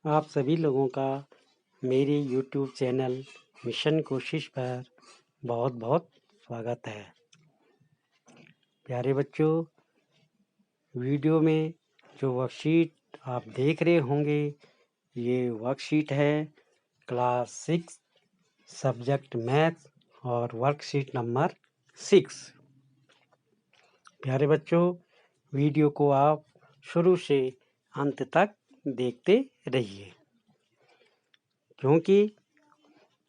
आप सभी लोगों का मेरे YouTube चैनल मिशन कोशिश पर बहुत बहुत स्वागत है। प्यारे बच्चों, वीडियो में जो वर्कशीट आप देख रहे होंगे, ये वर्कशीट है क्लास 6 सब्जेक्ट मैथ और वर्कशीट नंबर 6। प्यारे बच्चों, वीडियो को आप शुरू से अंत तक देखते रहिए, क्योंकि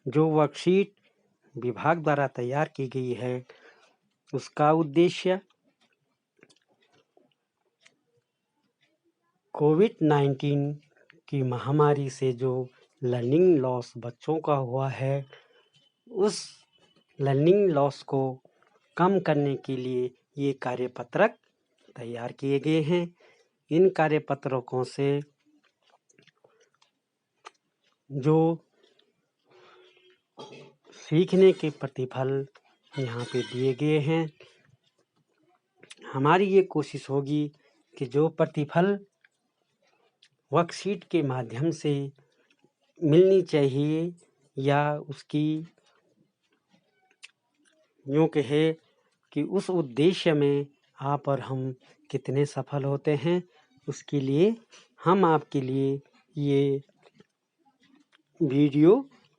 जो वर्कशीट विभाग द्वारा तैयार की गई है उसका उद्देश्य कोविड-19 की महामारी से जो लर्निंग लॉस बच्चों का हुआ है, उस लर्निंग लॉस को कम करने के लिए ये कार्यपत्रक तैयार किए गए हैं। इन कार्यपत्रकों से जो सीखने के प्रतिफल यहाँ पे दिए गए हैं। हमारी ये कोशिश होगी कि जो प्रतिफल वर्कशीट के माध्यम से मिलनी चाहिए या उसकी यूँ कहे कि उस उद्देश्य में आप और हम कितने सफल होते हैं, उसके लिए हम आपके लिए ये वीडियो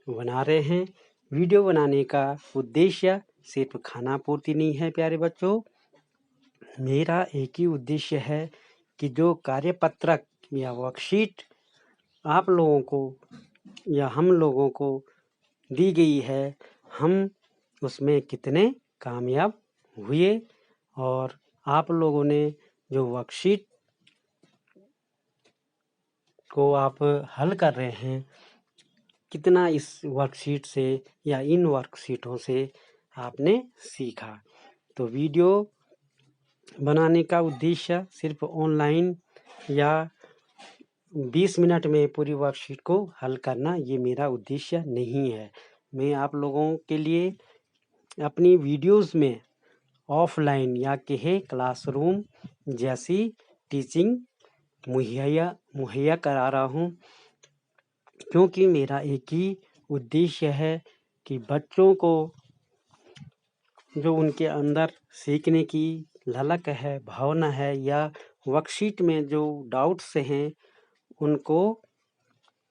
बना रहे हैं। वीडियो बनाने का उद्देश्य सिर्फ खाना पूर्ति नहीं है प्यारे बच्चों। मेरा एक ही उद्देश्य है कि जो कार्यपत्रक या वर्कशीट आप लोगों को या हम लोगों को दी गई है, हम उसमें कितने कामयाब हुए और आप लोगों ने जो वर्कशीट को आप हल कर रहे हैं, कितना इस वर्कशीट से या इन वर्कशीटों से आपने सीखा। तो वीडियो बनाने का उद्देश्य सिर्फ ऑनलाइन या 20 मिनट में पूरी वर्कशीट को हल करना, ये मेरा उद्देश्य नहीं है। मैं आप लोगों के लिए अपनी वीडियोस में ऑफलाइन या कहे क्लासरूम जैसी टीचिंग मुहैया करा रहा हूँ, क्योंकि मेरा एक ही उद्देश्य है कि बच्चों को जो उनके अंदर सीखने की ललक है, भावना है या वर्कशीट में जो डाउट्स हैं उनको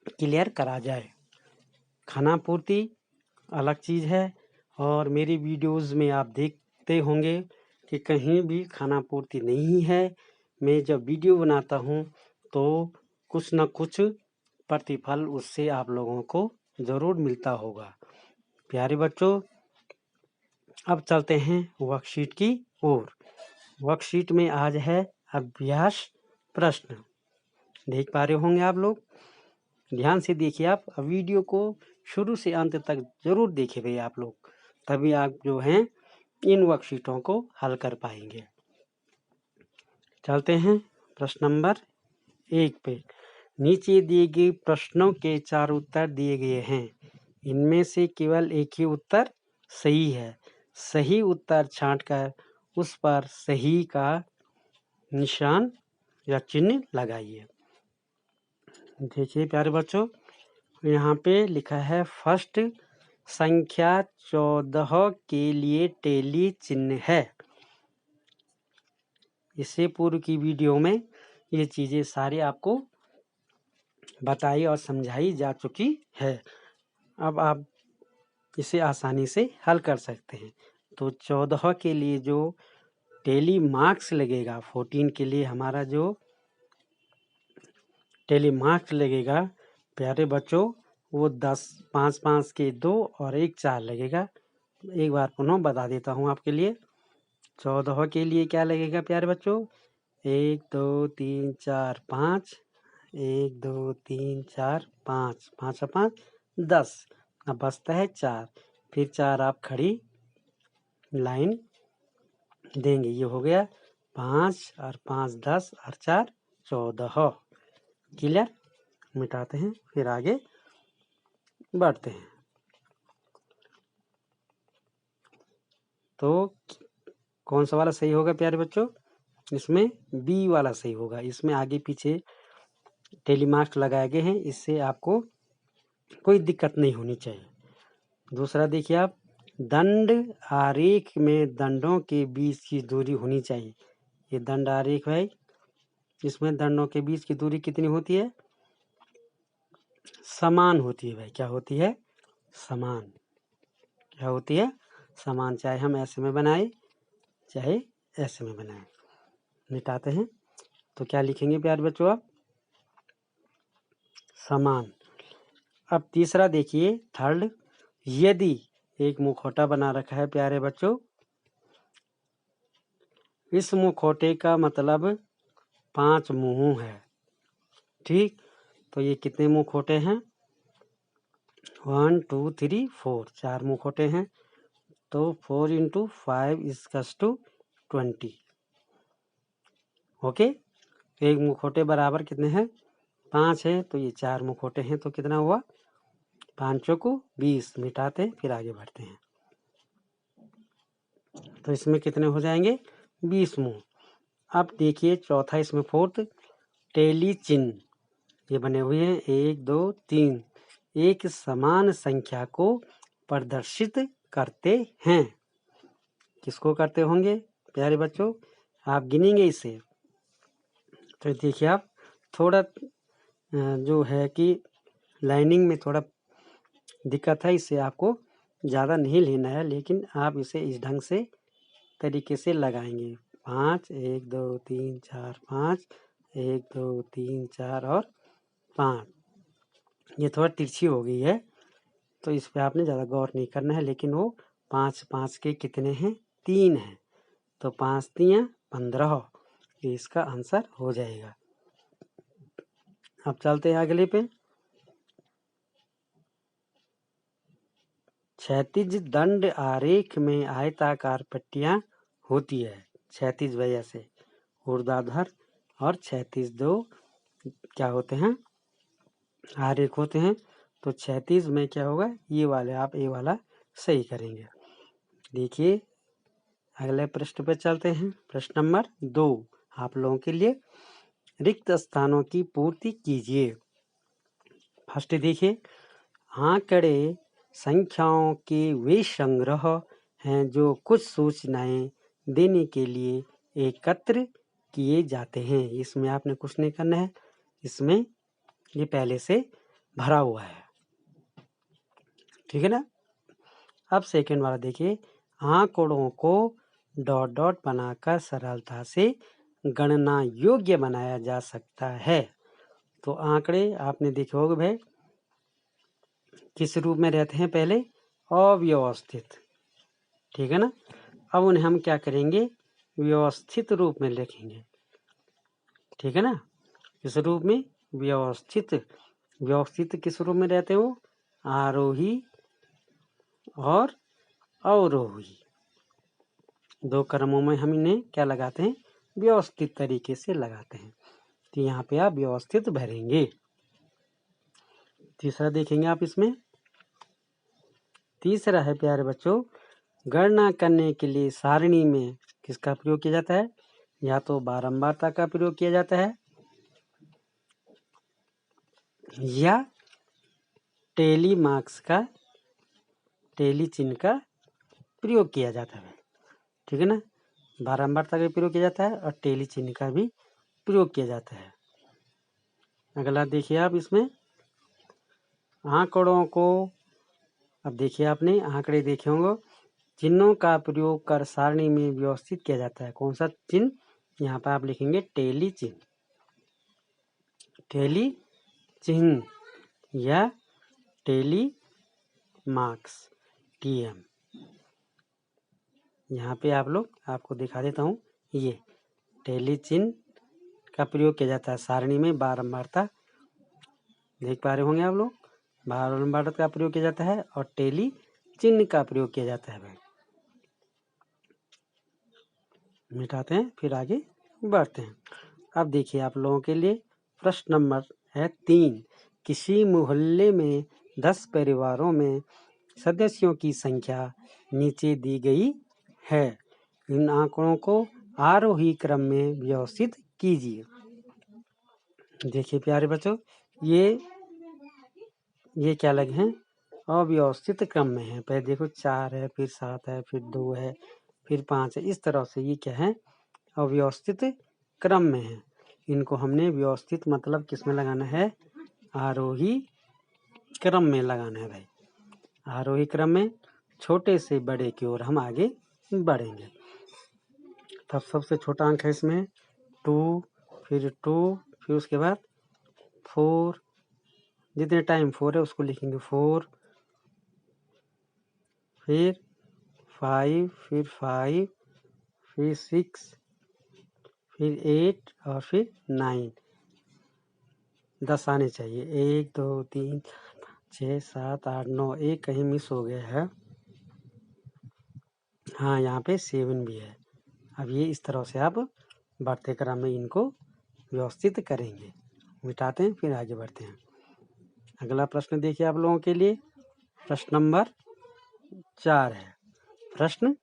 क्लियर करा जाए। खानापूर्ति अलग चीज़ है और मेरी वीडियोस में आप देखते होंगे कि कहीं भी खानापूर्ति नहीं है। मैं जब वीडियो बनाता हूँ तो कुछ न कुछ प्रतिफल उससे आप लोगों को ज़रूर मिलता होगा। प्यारे बच्चों, अब चलते हैं वर्कशीट की ओर। वर्कशीट में आज है अभ्यास प्रश्न। देख पा रहे होंगे आप लोग, ध्यान से देखिए। आप वीडियो को शुरू से अंत तक जरूर देखें भाई आप लोग, तभी आप जो हैं इन वर्कशीटों को हल कर पाएंगे। चलते हैं प्रश्न नंबर 1 पे। नीचे दिए गए प्रश्नों के 4 उत्तर दिए गए हैं, इनमें से केवल एक ही उत्तर सही है। सही उत्तर छांटकर उस पर सही का निशान या चिन्ह लगाइए। देखिए प्यारे बच्चों, यहाँ पे लिखा है फर्स्ट संख्या 14 के लिए टेली चिन्ह है। इससे पूर्व की वीडियो में ये चीज़ें सारी आपको बताई और समझाई जा चुकी है। अब आप इसे आसानी से हल कर सकते हैं। तो 14 के लिए जो टेली मार्क्स लगेगा, 14 के लिए हमारा जो टेली मार्क्स लगेगा प्यारे बच्चों, वो 10 5 के 2 और 1 4 लगेगा। एक बार पुनः बता देता हूँ आपके लिए। 14 के लिए क्या लगेगा प्यारे बच्चों? 1 2 3 4 5, 1 2 3 4 5, 5 और 5 10। अब बचता है 4, फिर 4 आप खड़ी लाइन देंगे। ये हो गया 5 और 5 10 और 4 14। क्लियर? मिटाते हैं, फिर आगे बढ़ते हैं। तो कौन सा वाला सही होगा प्यारे बच्चों? इसमें बी वाला सही होगा। इसमें आगे पीछे टेली मार्क्स लगाए गए हैं, इससे आपको कोई दिक्कत नहीं होनी चाहिए। दूसरा देखिए आप, दंड आरेख में दंडों के बीच की दूरी होनी चाहिए। ये दंड आरेख है, इसमें दंडों के बीच की दूरी कितनी होती है? समान होती है भाई। क्या होती है? समान। क्या होती है? समान। चाहे हम ऐसे में बनाए चाहे ऐसे में बनाए। मिटाते हैं तो क्या लिखेंगे प्यारे बच्चों आप? समान। अब तीसरा देखिए, थर्ड, यदि एक मुखौटा बना रखा है प्यारे बच्चों, इस मुखौटे का मतलब 5 मुंह है। ठीक, तो ये कितने मुखौटे हैं? 1 2 3 4, 4 मुखौटे हैं। तो 4 × 5 = 20। ओके, एक मुखौटे बराबर कितने हैं? 5 है, तो ये 4 मुखौटे हैं, तो कितना हुआ? 5 चौको 20। मिटाते हैं फिर आगे बढ़ते हैं। तो इसमें कितने हो जाएंगे? 20 मुंह। अब देखिए चौथा, इसमें फोर्थ, टेली चिन्ह। ये बने हुए हैं 1 2 3, एक समान संख्या को प्रदर्शित करते हैं। किसको करते होंगे प्यारे बच्चों? आप गिनेंगे इसे। तो देखिए आप, थोड़ा जो है कि लाइनिंग में थोड़ा दिक्कत है, इससे आपको ज़्यादा नहीं लेना है, लेकिन आप इसे इस ढंग से तरीके से लगाएंगे। 5 1 2 3 4 5, 1 2 3 4 और 5। ये थोड़ा तिरछी हो गई है, तो इस पर आपने ज़्यादा गौर नहीं करना है, लेकिन वो 5 5 के कितने हैं? 3 हैं। तो 5 3 15, ये इसका आंसर हो जाएगा। अब चलते हैं अगले पे। क्षैतिज दंड आरेख में आयताकार पट्टियां होती है। क्षैतिज वजह से ऊर्ध्वाधर और क्षैतिज दो क्या होते हैं? आरेख होते हैं। तो क्षैतिज में क्या होगा? ये वाले आप ये वाला सही करेंगे। देखिए अगले प्रश्न पे चलते हैं। प्रश्न नंबर 2 आप लोगों के लिए, रिक्त स्थानों की पूर्ति कीजिए। फर्स्ट देखिए, आंकड़े संख्याओं के वे संग्रह हैं जो कुछ सूचनाएं देने के लिए एकत्र किए जाते हैं। इसमें आपने कुछ नहीं करना है, इसमें ये पहले से भरा हुआ है। ठीक है ना? अब सेकंड वाला देखिए, आंकड़ों को डॉट डॉट बनाकर सरलता से गणना योग्य बनाया जा सकता है। तो आंकड़े आपने देखे होंगे भाई किस रूप में रहते हैं? पहले अव्यवस्थित। ठीक है ना? अब उन्हें हम क्या करेंगे? व्यवस्थित रूप में लिखेंगे। ठीक है ना? इस रूप में व्यवस्थित। व्यवस्थित किस रूप में रहते हो? आरोही और अवरोही, 2 क्रमों में हम इन्हें क्या लगाते हैं? व्यवस्थित तरीके से लगाते हैं। तो यहाँ पे आप व्यवस्थित भरेंगे। तीसरा देखेंगे आप, इसमें तीसरा है प्यारे बच्चों, गणना करने के लिए सारणी में किसका प्रयोग किया जाता है? या तो बारंबारता का प्रयोग किया जाता है या टेली मार्क्स का, टेली चिन्ह का प्रयोग किया जाता है। ठीक है ना? बारंबारता का प्रयोग किया जाता है और टेली चिन्ह का भी प्रयोग किया जाता है। अगला देखिए आप, इसमें आंकड़ों को, अब देखिए आपने आंकड़े देखे होंगे, चिन्हों का प्रयोग कर सारणी में व्यवस्थित किया जाता है। कौन सा चिन्ह? यहाँ पर आप लिखेंगे टेली चिन्ह। टेली चिन्ह या टेली मार्क्स, TM। यहाँ पे आप लोग, आपको दिखा देता हूँ, ये टेली चिन्ह का प्रयोग किया जाता है सारणी में बारंबारता। देख पा रहे होंगे आप लोग, बारंबारता का प्रयोग किया जाता है और टेली चिन्ह का प्रयोग किया जाता है। भाई मिटाते हैं फिर आगे बढ़ते हैं। अब देखिए आप लोगों के लिए प्रश्न नंबर है 3, किसी मोहल्ले में 10 परिवारों में सदस्यों की संख्या नीचे दी गई है। इन आंकड़ों को आरोही क्रम में व्यवस्थित कीजिए। देखिए प्यारे बच्चों, ये क्या लगे हैं? अव्यवस्थित क्रम में है। पहले देखो 4 है, फिर 7 है, फिर 2 है, फिर 5 है। इस तरह से ये क्या है? अव्यवस्थित क्रम में है। इनको हमने व्यवस्थित मतलब किस में लगाना है? आरोही क्रम में लगाना है भाई। आरोही क्रम में छोटे से बड़े की ओर हम आगे बढ़ेंगे। तब सबसे छोटा अंक है इसमें 2, फिर 2, फिर उसके बाद 4, जितने टाइम 4 है उसको लिखेंगे 4, फिर 5, फिर 5, फिर 6, फिर 8 और फिर 9। 10 आने चाहिए। 1 2 3 6 7 8 9। एक कहीं मिस हो गया है। हाँ, यहाँ पे 7 भी है। अब ये इस तरह से आप बढ़ते क्रम में इनको व्यवस्थित करेंगे। मिटाते हैं, फिर आगे बढ़ते हैं। अगला प्रश्न देखिए आप लोगों के लिए। प्रश्न नंबर 4 है। प्रश्न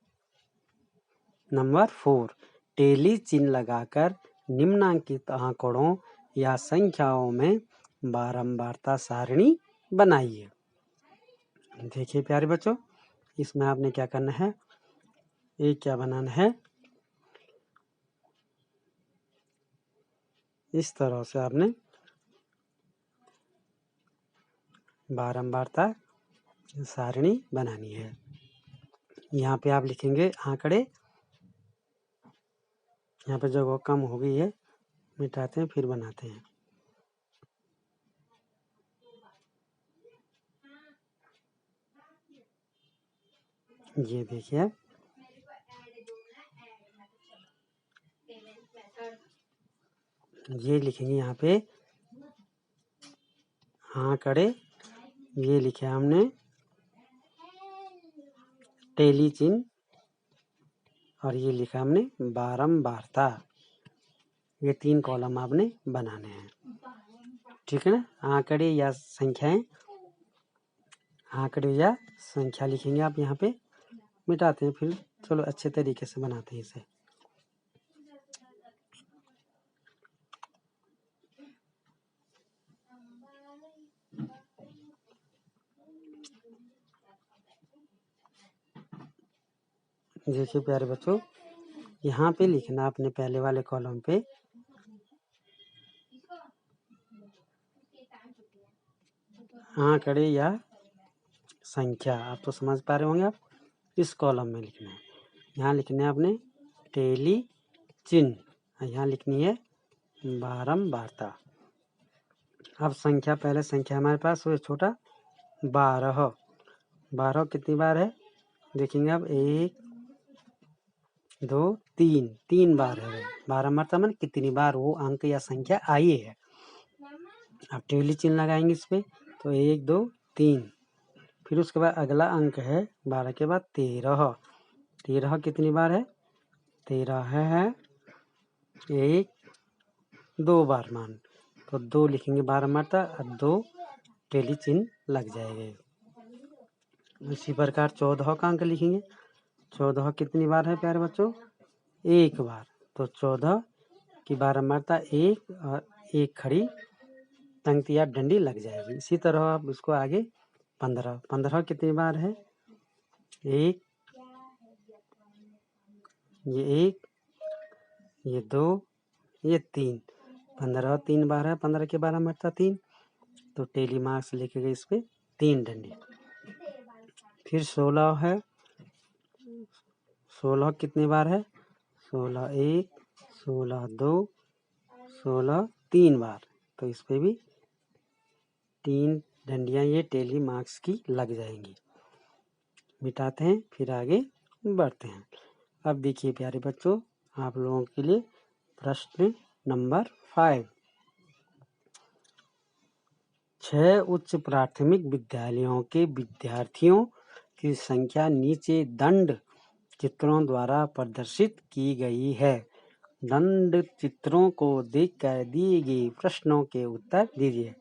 नंबर 4, टेली चिन्ह लगाकर निम्नांकित आंकड़ों या संख्याओं में बारंबारता सारणी बनाइए। देखिए प्यारे बच्चों, इसमें आपने क्या करना है? एक क्या बनाना है? इस तरह से आपने बारंबारता सारणी बनानी है। यहाँ पे आप लिखेंगे आंकड़े। यहाँ पे जगह कम हो गई है, मिटाते हैं फिर बनाते हैं। ये देखिए आप, ये लिखेंगे यहाँ पे आंकड़े। ये लिखे हमने टेली चिन्ह, और ये लिखा हमने बारंबारता। ये 3 कॉलम आपने बनाने हैं, ठीक है ना? आंकड़े या संख्याएं, आंकड़े या संख्या लिखेंगे आप यहाँ पे। मिटाते हैं फिर, चलो अच्छे तरीके से बनाते हैं इसे। देखिए प्यारे बच्चों, यहाँ पे लिखना अपने पहले वाले कॉलम पे आंकड़े या संख्या। आप तो समझ पा रहे होंगे। आप इस कॉलम में लिखना है। यहाँ लिखना है आपने टेली चिन्ह, यहाँ लिखनी है बारंबारता। अब संख्या, पहले संख्या हमारे पास वो छोटा 12। 12 कितनी बार है देखेंगे अब? 1 2 3, 3 बार है। बारंबारता मन कितनी बार वो अंक या संख्या आई है। अब टेली चिन्ह लगाएंगे इस पे, तो 1 2 3। फिर उसके बाद अगला अंक है 12 के बाद 13। 13 कितनी बार है? 13 है 1 2 बार मान, तो 2 लिखेंगे बारंबारता। अब 2 टेली चिन्ह लग जाएंगे। इसी प्रकार 14 का अंक लिखेंगे। 14 कितनी बार है प्यारे बच्चों? 1 बार, तो 14 की बारंबारता 1 और 1 खड़ी पंक्ति या डंडी लग जाएगी। इसी तरह आप इसको आगे 15। 15 कितनी बार है? 1, ये 1, ये 2, ये 3। 15 3 बार है। 15 की बारंबारता 3, तो टेली मार्क्स लिखे गए इस पे 3 डंडी। फिर 16 है। 16 कितनी बार है? 16 1, 16 2, 16 3 बार, तो इस पे भी 3 डंडियाँ ये टेली मार्क्स की लग जाएंगी। मिटाते हैं, फिर आगे बढ़ते हैं। अब देखिए प्यारे बच्चों, आप लोगों के लिए प्रश्न नंबर 5। 6 उच्च प्राथमिक विद्यालयों के विद्यार्थियों की संख्या नीचे दंड चित्रों द्वारा प्रदर्शित की गई है। दंड चित्रों को देखकर दिए गए प्रश्नों के उत्तर दीजिए।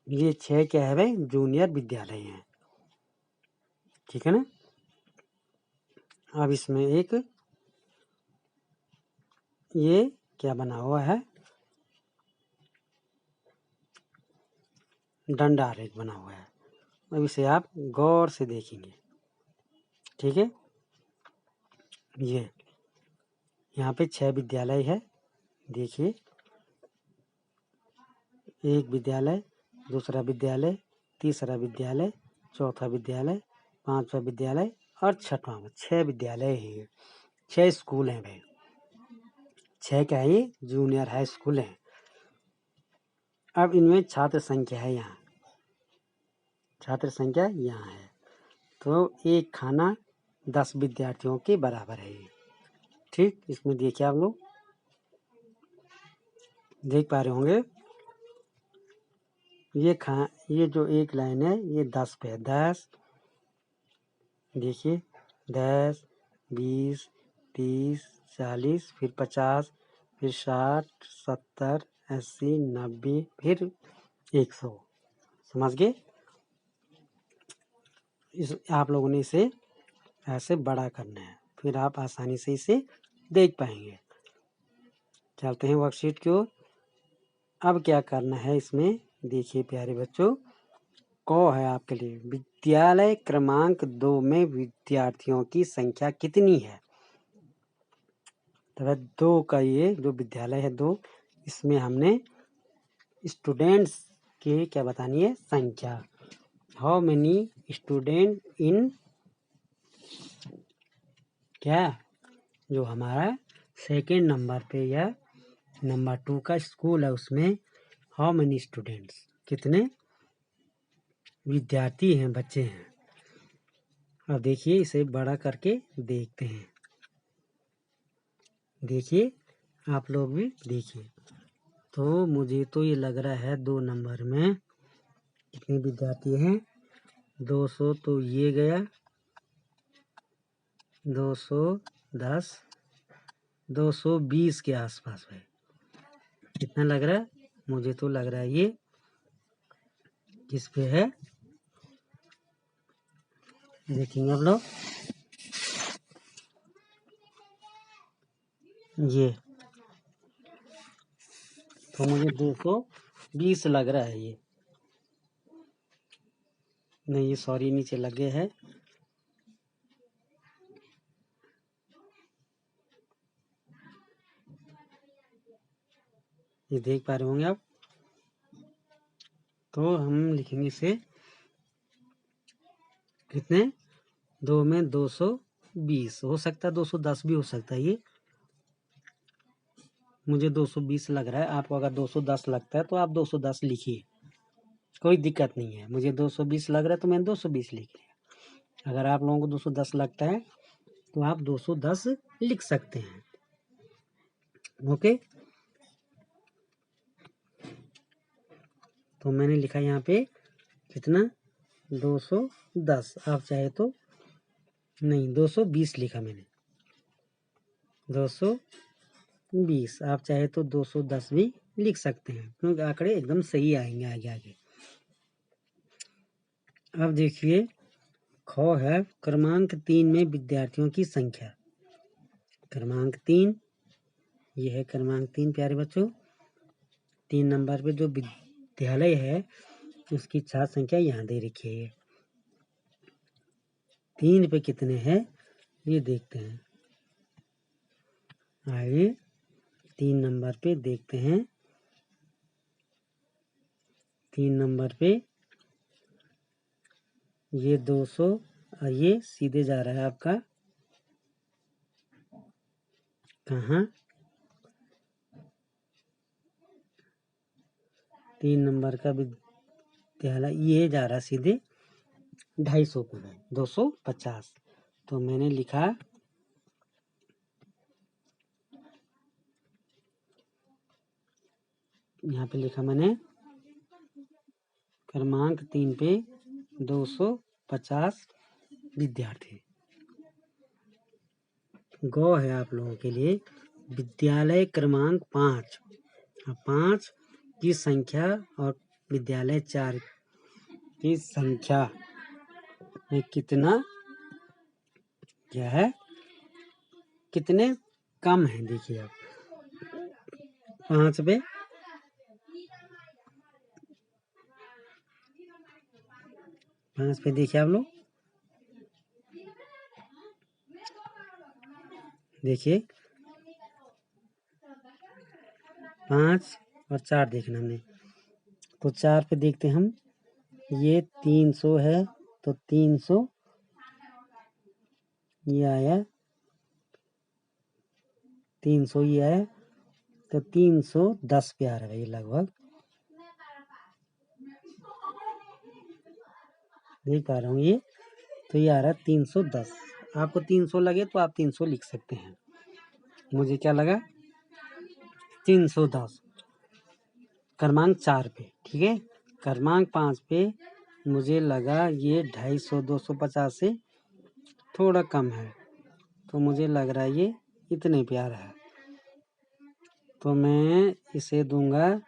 ये 6 क्या है भाई? जूनियर विद्यालय हैं, ठीक है ना? अब इसमें एक ये क्या बना हुआ है? दंड आरेख बना हुआ है। अब इसे आप गौर से देखेंगे, ठीक है। ये यहाँ पे 6 विद्यालय है, देखिए, एक विद्यालय, दूसरा विद्यालय, तीसरा विद्यालय, चौथा विद्यालय, पांचवा विद्यालय और छठवां, 6 विद्यालय है, 6 स्कूल हैं भाई। 6 क्या है, ये जूनियर हाई स्कूल है। अब इनमें छात्र संख्या है, यहाँ छात्र संख्या यहाँ है, तो एक खाना 10 विद्यार्थियों के बराबर है, ठीक। इसमें देखिए, आप लोग देख पा रहे होंगे, ये जो एक लाइन है ये 10 पे है, 10, देखिए 10, 20, 30, 40, फिर 50, फिर 60, 70, 80, 90, फिर 100, समझ गए। आप लोगों ने इसे ऐसे बड़ा करना है, फिर आप आसानी से इसे देख पाएंगे। चलते हैं वर्कशीट की ओर। अब क्या करना है इसमें, देखिए प्यारे बच्चों, क है आपके लिए, विद्यालय क्रमांक 2 में विद्यार्थियों की संख्या कितनी है। तो 2 का ये जो विद्यालय है 2, इसमें हमने स्टूडेंट्स की क्या बतानी है, संख्या। हाउ मेनी स्टूडेंट इन, क्या जो हमारा सेकेंड नंबर पे या नंबर 2 का स्कूल है, उसमें हाउ मेनी स्टूडेंट्स, कितने विद्यार्थी हैं, बच्चे हैं। अब देखिए इसे बड़ा करके देखते हैं, देखिए आप लोग भी देखिए। तो मुझे तो ये लग रहा है 2 नंबर में कितने विद्यार्थी हैं, 200 तो ये गया, 210, 220 के आसपास है। कितना लग रहा है, मुझे तो लग रहा है ये किस पे है, देखेंगे आप लोग, ये तो मुझे 220 लग रहा है ये, नहीं ये सॉरी नीचे लगे है, ये देख पा रहे होंगे आप। तो हम लिखेंगे इसे कितने, 2 में 220 हो सकता है, 210 भी हो सकता है, ये मुझे 220 लग रहा है। आपको अगर 210 लगता है तो आप 210 लिखिए, कोई दिक्कत नहीं है। मुझे 220 लग रहा है तो मैंने 220 लिख लिया। अगर आप लोगों को 210 लगता है तो आप 210 लिख सकते हैं, ओके। तो मैंने लिखा यहाँ पे कितना, 210, आप चाहे तो नहीं 220 लिखा मैंने, 220, आप चाहे तो 210 भी लिख सकते हैं, क्योंकि आंकड़े एकदम सही आएंगे आगे आगे। अब देखिए ख है, क्रमांक 3 में विद्यार्थियों की संख्या। क्रमांक 3, ये है क्रमांक 3 प्यारे बच्चों। 3 नंबर पे जो विद्यालय है उसकी छात्र संख्या यहाँ दे रखी है। 3 पे कितने हैं ये देखते हैं, आइए 3 नंबर पे देखते हैं। 3 नंबर पे ये 200, ये सीधे जा रहा है आपका कहाँ, 3 नंबर का विद्यालय ये जा रहा है सीधे 250 पे, 250। तो मैंने लिखा यहाँ पे, लिखा मैंने क्रमांक 3 पे 250 विद्यार्थी। गौ है आप लोगों के लिए, विद्यालय क्रमांक 5, 5 की संख्या और विद्यालय 4 की संख्या में कितना क्या है, कितने कम है। देखिए आप 5 पे 5 पे देखिए आप लोग, देखिए 5 और 4 देखना हमने। तो 4 पे देखते हम, ये 300 है तो 300 ये आया, 300 ये आया, तो 310 पे आ रहा है ये लगभग, देख पा रहा हूँ ये। तो ये आ रहा है 310। आपको 300 लगे तो आप 300 लिख सकते हैं। मुझे क्या लगा, 310 क्रमांक 4 पे, ठीक है। क्रमांक 5 पे मुझे लगा ये 250 250 से थोड़ा कम है, तो मुझे लग रहा है ये इतने पे आ रहा है, तो मैं इसे दूंगा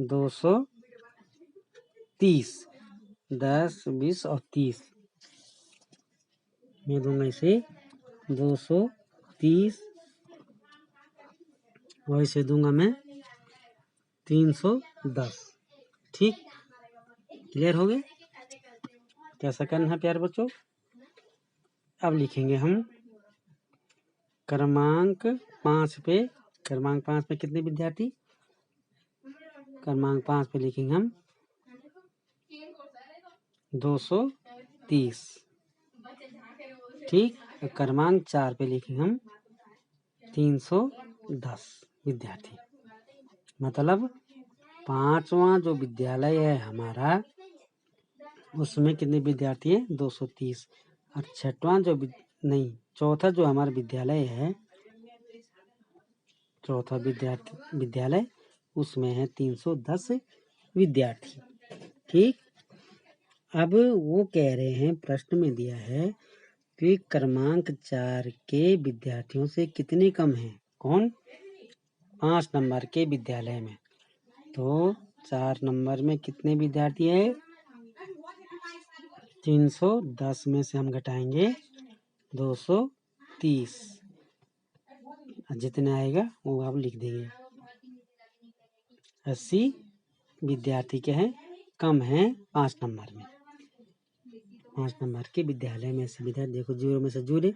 230। 10 20 और 30 मैं दूंगा इसे 230, और इसे दूंगा मैं 310। ठीक, क्लियर हो गया। कैसा करना है प्यारे बच्चों। अब लिखेंगे हम क्रमांक 5 पे। क्रमांक 5 पे कितने विद्यार्थी, क्रमांक 5 पे लिखेंगे हम 230। ठीक, क्रमांक 4 पे लिखेंगे हम 310 विद्यार्थी। मतलब 5वां जो विद्यालय है हमारा, उसमें कितने विद्यार्थी है, 230। और 6वां जो नहीं, चौथा जो हमारा विद्यालय है, चौथा विद्यालय उसमें है 310 विद्यार्थी। ठीक, अब वो कह रहे हैं, प्रश्न में दिया है कि क्रमांक 4 के विद्यार्थियों से कितने कम हैं। कौन, 5 नंबर के विद्यालय में। तो 4 नंबर में कितने विद्यार्थी है, 310 में से हम घटाएंगे 230, जितने आएगा वो आप लिख देंगे। 80 विद्यार्थी के हैं, कम हैं 5 नंबर में। 5 नंबर के विद्यालय में से विद्यार्थी, देखो 0 में से जुड़े,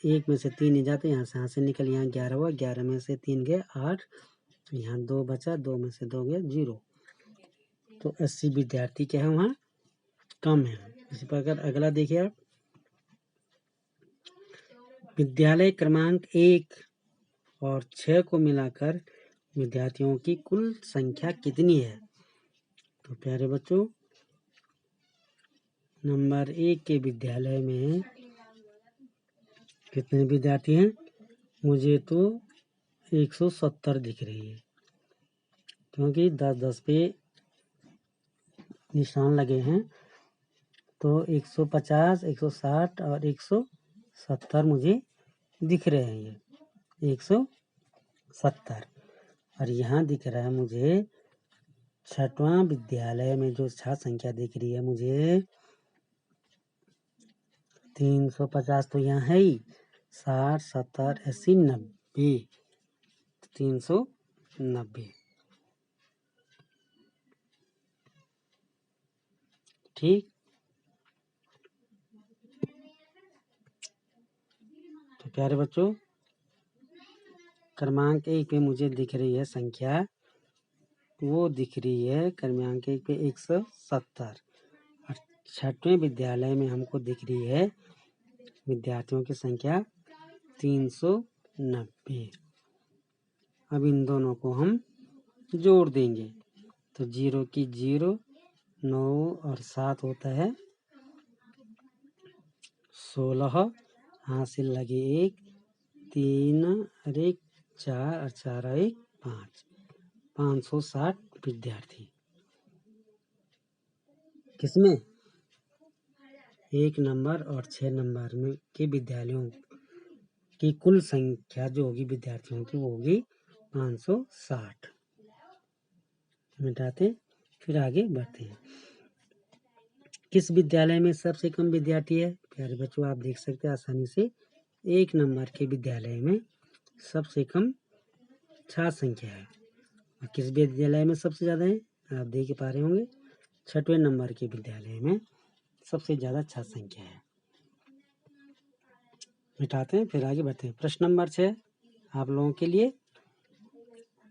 1 में से 3 नहीं जाते, यहाँ से निकल, यहाँ 11 हुआ, 11 में से 3 गए 8, यहाँ 2 बचा, 2 में से 2 गया 0। तो 80 विद्यार्थी क्या है वहाँ कम है। इसी प्रकार अगला देखिए आप, विद्यालय क्रमांक 1 और 6 को मिलाकर विद्यार्थियों की कुल संख्या कितनी है। तो प्यारे बच्चों, नंबर 1 के विद्यालय में कितने विद्यार्थी हैं, मुझे तो 170 दिख रही है, क्योंकि 10-10 पे निशान लगे हैं। तो 150, 160 और 170 मुझे दिख रहे हैं, ये 170। और यहाँ दिख रहा है मुझे 6वां विद्यालय में जो छात्र संख्या दिख रही है मुझे 350, तो यहाँ है ही 60 70 80 90, 390। ठीक, तो प्यारे बच्चों, क्रमांक 1 पे मुझे दिख रही है संख्या, वो दिख रही है क्रमांक 1 पे 170, और 6वें विद्यालय में हमको दिख रही है विद्यार्थियों की संख्या 390। अब इन दोनों को हम जोड़ देंगे, तो 0 की 0, 9 और 7 होता है 16, हासिल लगे 1, 3 और 1 4 और 4 और 1 5, 560 विद्यार्थी। किसमें, 1 नंबर और 6 नंबर में के विद्यालयों की कुल संख्या जो होगी विद्यार्थियों की, वो होगी 560। मिटाते फिर आगे बढ़ते हैं। किस विद्यालय में सबसे कम विद्यार्थी है। प्यारे बच्चों, आप देख सकते हैं आसानी से, 1 नंबर के विद्यालय में सबसे कम छात्र संख्या है। और किस विद्यालय में सबसे ज़्यादा है, आप देख पा रहे होंगे 6वें नंबर के विद्यालय में सबसे ज़्यादा 6 संख्या है। मिटाते हैं, फिर आगे बढ़ते हैं। प्रश्न नंबर 6 आप लोगों के लिए,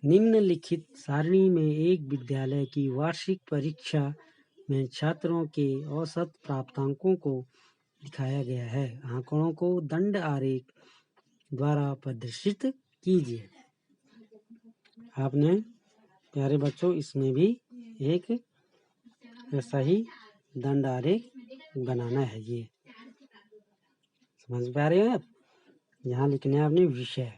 निम्नलिखित सारणी में एक विद्यालय की वार्षिक परीक्षा में छात्रों के औसत प्राप्तांकों को दिखाया गया है। आंकड़ों को दंड आरेख द्वारा प्रदर्शित कीजिए। आपने प्यारे बच्चों इसमें भी एक ऐसा ही दंड आरेख बनाना है। ये समझ पा रहे हैं आप? यहाँ लिखना है आपने विषय।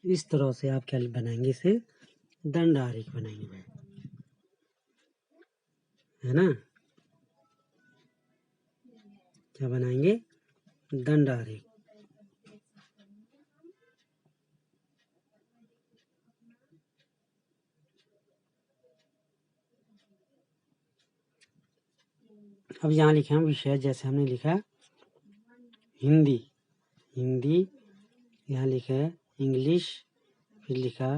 इस तरह से आप क्या बनाएंगे, इसे दंड आरेख बनाएंगे भाई, है ना? क्या बनाएंगे? दंड आरेख। अब यहाँ लिखे हम विषय, जैसे हमने लिखा हिंदी, हिंदी यहाँ लिखा है इंग्लिश, फिर लिखा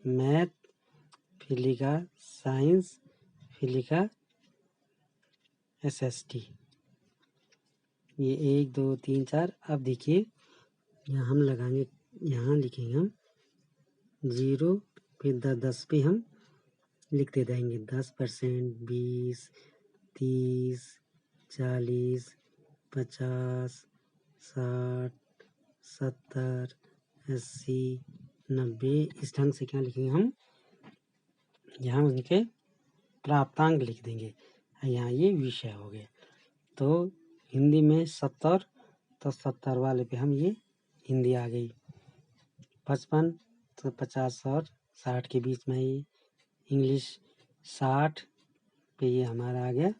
मैथ, फिर लिखा साइंस, फिर लिखा SST। ये 1 2 3 4। अब देखिए यहाँ हम लगाएंगे, यहाँ लिखेंगे हम 0, फिर 10 पे हम लिखते जाएंगे 10%, 20, 30, 40, 50, 60, 70, 80, 90। इस ढंग से क्या लिखेंगे हम, यहाँ उनके प्राप्तांक लिख देंगे। यहाँ ये विषय हो गया। तो हिंदी में 70, तो 70 वाले पे हम ये हिंदी आ गई। 55 तो 50 और 60 के बीच में ये इंग्लिश। 60 पे ये हमारा आ गया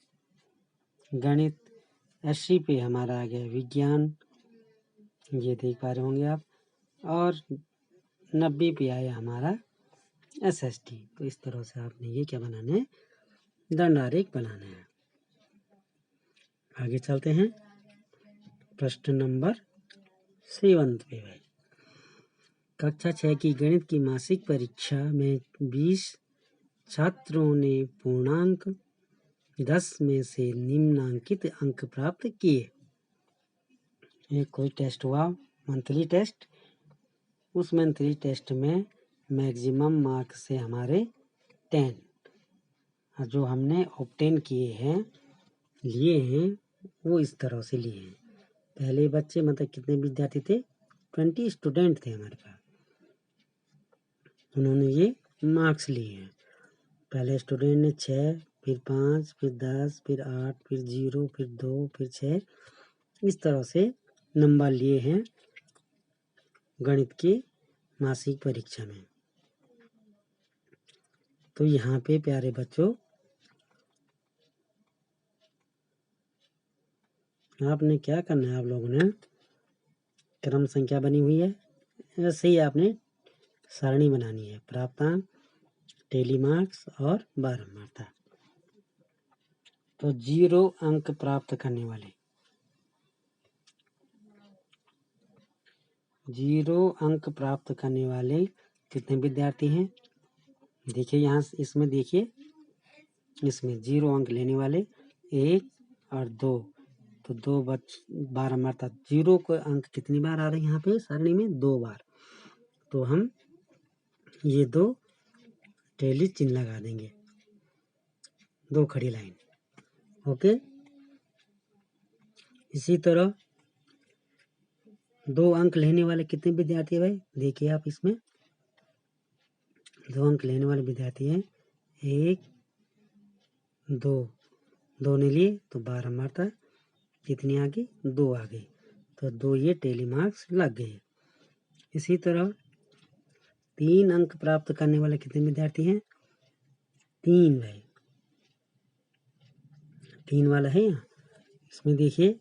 गणित। 80 पे हमारा आ गया विज्ञान, ये देख पा रहे होंगे आप। और 90 पे आया हमारा SST। तो इस तरह से आपने ये क्या बनाना है, दंड आरेख बनाना है। आगे चलते हैं प्रश्न नंबर 7 पे भाई। कक्षा 6 की गणित की मासिक परीक्षा में 20 छात्रों ने पूर्णांक 10 में से निम्नांकित अंक प्राप्त किए। एक कोई टेस्ट हुआ, मंथली टेस्ट। उस मंथली टेस्ट में मैक्सिमम मार्क्स से हमारे 10, जो हमने ऑब्टेन किए हैं, लिए हैं, वो इस तरह से लिए हैं। पहले बच्चे मतलब कितने विद्यार्थी थे, 20 स्टूडेंट थे हमारे पास। उन्होंने ये मार्क्स लिए हैं। पहले स्टूडेंट ने 6, फिर 5, फिर 10, फिर 8, फिर 0, फिर 2, फिर 6, इस तरह से नंबर लिए हैं गणित की मासिक परीक्षा में। तो यहाँ पे प्यारे बच्चों आपने क्या करना है, आप लोगों ने क्रम संख्या बनी हुई है, ऐसे ही आपने सारणी बनानी है, प्राप्तांक, टेली मार्क्स और बारंबारता। तो 0 अंक प्राप्त करने वाले, 0 अंक प्राप्त करने वाले कितने विद्यार्थी हैं? देखिए यहाँ इसमें देखिए, इसमें 0 अंक लेने वाले 1 और 2, तो 2 बारंबारता 0 को अंक कितनी बार आ रहे हैं यहाँ पे सारणी में? 2 बार। तो हम ये 2 टेली चिन्ह लगा देंगे, 2 खड़ी लाइन। ओके। इसी तरह 2 अंक लेने वाले कितने विद्यार्थी है भाई? देखिए आप इसमें 2 अंक लेने वाले विद्यार्थी हैं 1 2, 2 ने लिए तो बारंबारता कितनी आ गई? 2 आ गई। तो 2 ये टेली मार्क्स लग गए। इसी तरह 3 अंक प्राप्त करने वाले कितने विद्यार्थी हैं? 3 भाई। 3 वाला है यहाँ। इसमें देखिए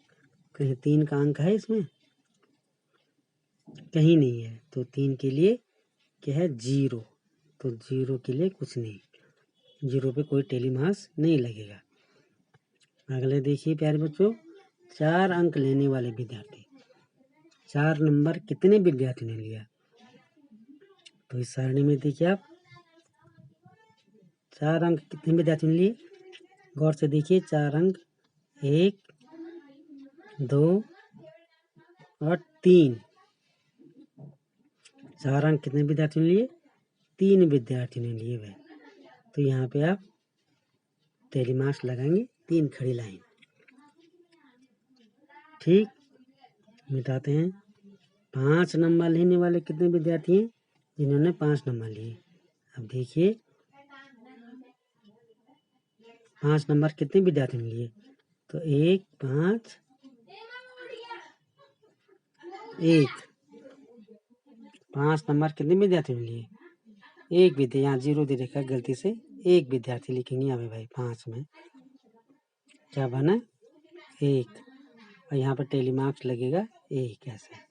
कहीं 3 का अंक है इसमें? कहीं नहीं है। तो 3 के लिए क्या है? 0। तो 0 के लिए कुछ नहीं, 0 पे कोई टेली मार्क्स नहीं लगेगा। अगले देखिए प्यारे बच्चों, 4 अंक लेने वाले विद्यार्थी, 4 नंबर कितने विद्यार्थी ने लिया? तो इस सारणी में देखिए आप 4 अंक कितने विद्यार्थी ने लिए? गौर से देखिए 4 अंक 1, 2 और 3। 4 अंक कितने विद्यार्थी ने लिए? 3 विद्यार्थी ने लिए भाई। तो यहाँ पे आप टेली मार्क्स लगाएंगे 3 खड़ी लाइन। ठीक, मिटाते हैं। 5 नंबर लेने वाले कितने विद्यार्थी हैं? जिन्होंने 5 नंबर लिए। अब देखिए 5 नंबर कितने विद्यार्थी ने लिए? तो 1, 5, 1। 5 नंबर कितने विद्यार्थी ने लिए? 1 विद्यार्थी। यहाँ 0 दे रखा है गलती से, 1 विद्यार्थी लिखेंगे यहाँ पे भाई। 5 में क्या बना? 1। और यहाँ पर टेली मार्क्स लगेगा 1 ऐसे।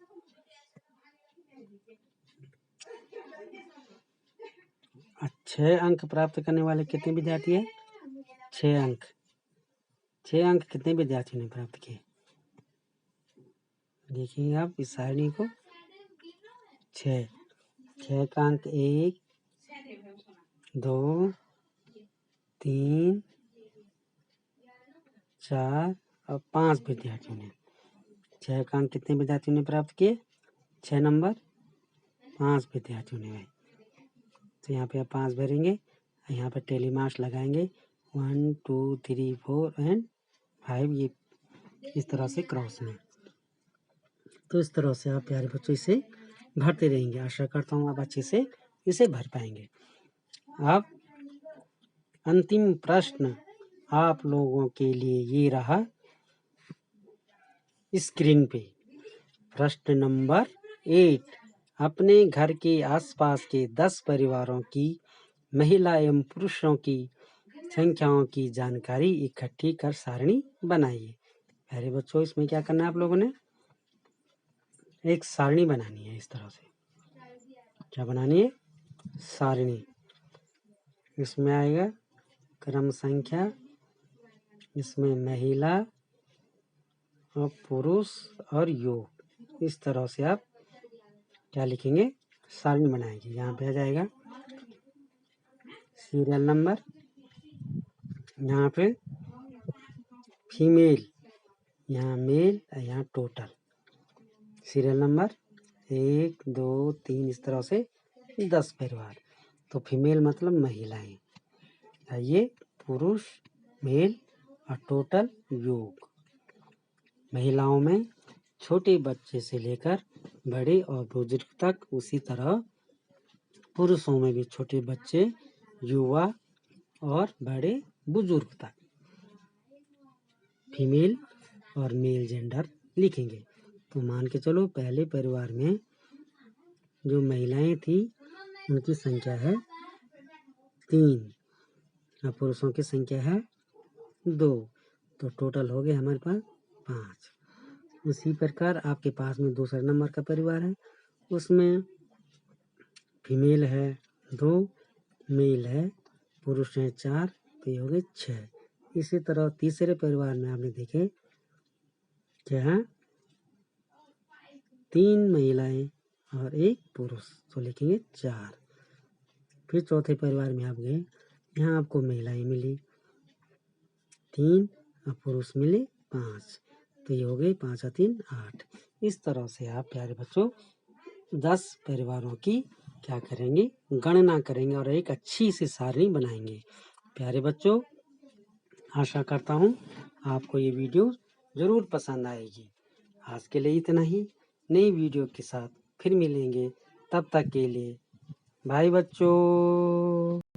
और 6 अंक प्राप्त करने वाले कितने विद्यार्थी है? 6 अंक। 6 अंक कितने विद्यार्थी ने प्राप्त किए? देखिए आप इस सारणी को, 6 का अंक 1, 2, 3, 4 और 5 विद्यार्थियों ने। 6 का अंक कितने विद्यार्थियों ने प्राप्त किए? 6 नंबर 5 विद्यार्थियों ने भाई। तो यहाँ पे आप 5 भरेंगे, यहाँ पे टेली मार्क्स लगाएंगे 1, 2, 3, 4 एंड 5, ये इस तरह से क्रॉस में। तो इस तरह से आप प्यारे बच्चों इसे भरते रहेंगे। आशा करता हूँ आप अच्छे से इसे भर पाएंगे। अब अंतिम प्रश्न आप लोगों के लिए ये रहा स्क्रीन पे। प्रश्न नंबर 8, अपने घर के आसपास के 10 परिवारों की महिला एवं पुरुषों की संख्याओं की जानकारी इकट्ठी कर सारणी बनाइए। प्यारे बच्चों इसमें क्या करना है आप लोगों ने? एक सारणी बनानी है। इस तरह से क्या बनानी है? सारणी। इसमें आएगा क्रम संख्या, इसमें महिला और पुरुष और योग। इस तरह से आप क्या लिखेंगे? सारणी बनाएंगे। यहाँ पे आ जाएगा सीरियल नंबर, यहाँ पे फीमेल, यहाँ मेल, यहाँ टोटल। सीरियल नंबर 1, 2, 3, इस तरह से 10 परिवार। तो फीमेल मतलब महिलाएं, ये पुरुष मेल और टोटल योग। महिलाओं में छोटे बच्चे से लेकर बड़े और बुजुर्ग तक, उसी तरह पुरुषों में भी छोटे बच्चे, युवा और बड़े बुजुर्ग तक। फीमेल और मेल जेंडर लिखेंगे। तो मान के चलो पहले परिवार में जो महिलाएं थी उनकी संख्या है 3 और पुरुषों की संख्या है 2। तो टोटल हो गए हमारे पास 5। उसी प्रकार आपके पास में दूसरा नंबर का परिवार है, उसमें फीमेल है 2, मेल है, पुरुष है 4, तो ये हो गए 6। इसी तरह तीसरे परिवार में आपने देखे क्या है? 3 महिलाएं और 1 पुरुष, तो लिखेंगे 4। फिर चौथे परिवार में आप गए, यहाँ आपको महिलाएं मिली 3 और पुरुष मिले 5, तो ये हो गए 5 और 3 8। इस तरह से आप प्यारे बच्चों 10 परिवारों की क्या करेंगे? गणना करेंगे और एक अच्छी सी सारणी बनाएंगे। प्यारे बच्चों आशा करता हूँ आपको ये वीडियो ज़रूर पसंद आएगी। आज के लिए इतना ही। नई वीडियो के साथ फिर मिलेंगे, तब तक के लिए बाय बच्चों।